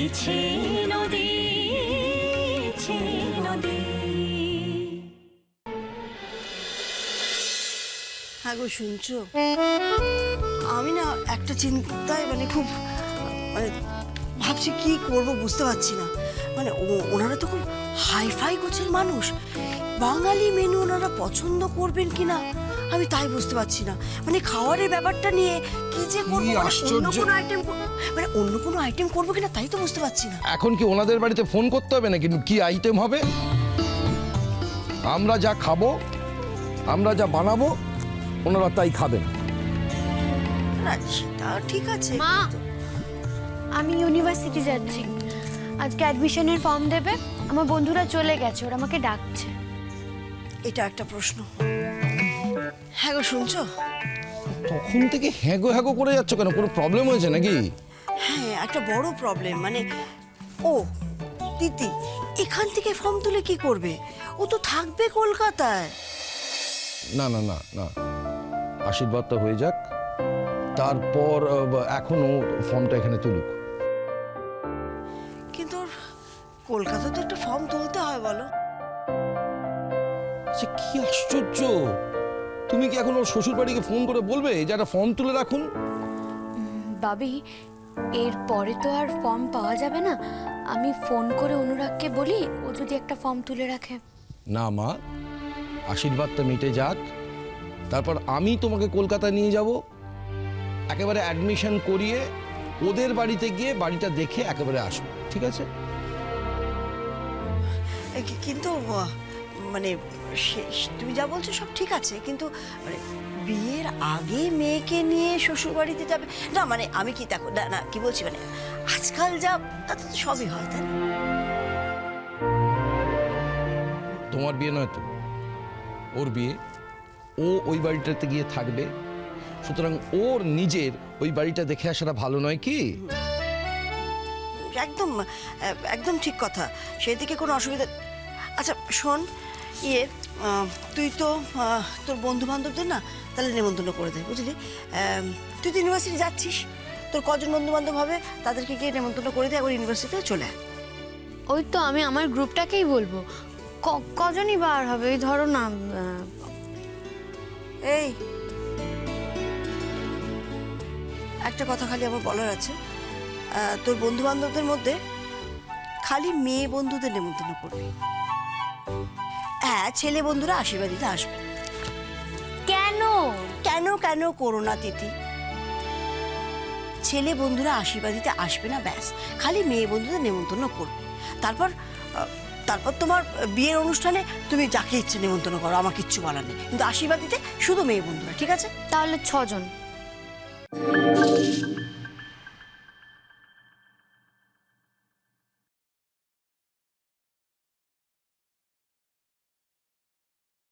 বইছে নদী, নদী। হ্যাঁ গো, শুনছো? আমি না একটা চিন্তায় খুব ভাবছি কি করব বুঝতে পারছি না। ওনারা তো খুব হাইফাই গোছের মানুষ, বাঙালি মেনু ওনারা পছন্দ করবেন কিনা আমি তাই বুঝতে পারছি না। খাওয়ারের ব্যাপারটা নিয়ে কি যে করবো, অন্য কোনো আইটেম করবো কিনা তাই তো বুঝতে পারছি না। এখন কি ওনাদের বাড়িতে ফোন করতে হবে নাকি কি আইটেম হবে? আমরা যা খাবো, আমরা যা বানাবো, ওনারা তাই খাবেন। সেটা ঠিক আছে। মা, আমি ইউনিভার্সিটি যাচ্ছি, আজকে অ্যাডমিশনের ফর্ম দেবে। আমার বন্ধুরা চলে গেছে, ওরা আমাকে ডাকছে। এটা একটা প্রশ্ন। হ্যাঁ গো, শুনছো? তখন থেকে হ্যাগো হ্যাগো করে যাচ্ছ কেন? কোনো প্রবলেম হয়েছে নাকি? হ্যাঁ, একটা বড় প্রবলেম। ও তিতি এখান থেকে ফর্ম তুলে কি করবে? ও তো থাকবে কলকাতায়। না না না না, আশীর্বাদটা হয়ে যাক, তারপর এখনো ফর্মটা এখানে তুলুক। কিন্তু কলকাতা তো একটা ফর্ম তুলতে হয়, বলো। আচ্ছা, কি আশ্চর্য! তুমি কি এখন ওর শ্বশুর বাড়িকে ফোন করে বলবে যে একটা ফর্ম তুলে রাখুন? বাবি, এর পরে তো আর ফর্ম পাওয়া যাবে না। আমি ফোন করে অনুরাগকে বলি ও যদি একটা ফর্ম তুলে রাখে। না মা, আশীর্বাদটা মিটে যাক, তারপর আমি তোমাকে কলকাতা নিয়ে যাব, একেবারে অ্যাডমিশন করিয়ে ওদের বাড়িতে গিয়ে বাড়িটা দেখে একেবারে আসবো, ঠিক আছে? কিন্তু তুমি যা বলছো সব ঠিক আছে, কিন্তু বিয়ের আগে মেয়েকে নিয়ে শ্বশুর বাড়িতে যাবে না? আমি কি দেখো না কি বলছি, আজকাল যা তাতে তো সবই হয়, তাই না? তোমার বিয়ে নয় তো, ওর বিয়ে। ও ওই বাড়িটাতে গিয়ে থাকবে, সুতরাং ওর নিজের ওই বাড়িটা দেখে আসাটা ভালো নয় কি? একদম একদম ঠিক কথা, সেদিকে কোনো অসুবিধা। আচ্ছা শোন, তুই তো তোর বন্ধু বান্ধবদের না তাহলে নেমন্তন্ন করে দে, বুঝলি? তুই তো ইউনিভার্সিটি যাচ্ছিস, তোর কজন বন্ধু বান্ধব হবে তাদেরকে গিয়ে নেমন্তন্ন করে দে, একবার ইউনিভার্সিটিতে চলে আয়। ওই তো আমি আমার গ্রুপটাকেই বলবো। কজনই বার হবে? ওই ধরো না, এই একটা কথা খালি আমার বলার আছে, তোর বন্ধু বান্ধবদের মধ্যে খালি মেয়ে বন্ধুদের নেমন্তন্ন করবি। হ্যাঁ, ছেলে বন্ধুরা আশীর্বাদ দিতে আসবে। কেন কেন কেন করো না তিথি, ছেলে বন্ধুরা আশীর্বাদ দিতে আসবে না, ব্যাস। খালি মেয়ে বন্ধুদের নেমন্তন্ন করবে। তারপর তোমার বিয়ের অনুষ্ঠানে তুমি যাকে ইচ্ছে নেমন্তন্ন করো, আমার কিচ্ছু বলার নেই, কিন্তু আশীর্বাদ দিতে শুধু মেয়ে বন্ধুরা, ঠিক আছে? তাহলে 6 জন।